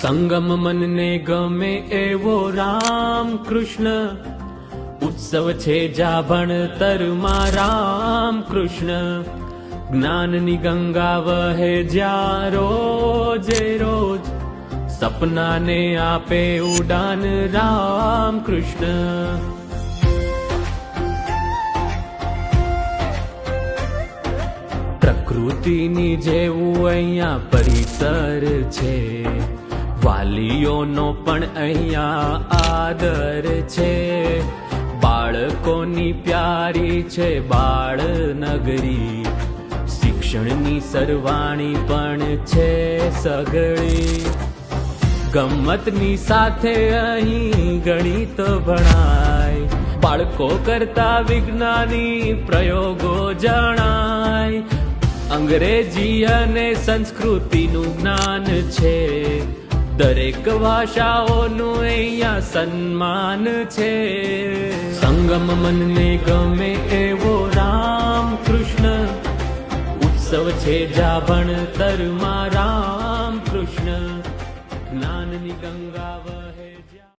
સંગમ મનને ગમે એવો રામ કૃષ્ણ ઉત્સવ છે જા ભણતરમાં રામ કૃષ્ણ જ્ઞાનની ગંગા વહે જ્યાં રોજે રોજ સપનાને આપે ઉડાન રામ કૃષ્ણ. પ્રકૃતિની જેવું અહીંયા પરિસર છે, વાલીઓનો પણ અહીંયા આદર છે. બાળકોની પ્યારી છે બાળનગરી, શિક્ષણની સરવાણી પણ છે સઘળી. ગમ્મતની સાથે અહીં ગણિત ભણાય, બાળકો કરતા વિજ્ઞાની પ્રયોગો જણાય. અંગ્રેજી અને સંસ્કૃતિનું જ્ઞાન છે, દરેક ભાષાઓનું અહીંયા સન્માન છે. સંગમ મનને ગમે એવો રામ કૃષ્ણ ઉત્સવ છે જા ભણતરમાં રામ કૃષ્ણ જ્ઞાનની ગંગા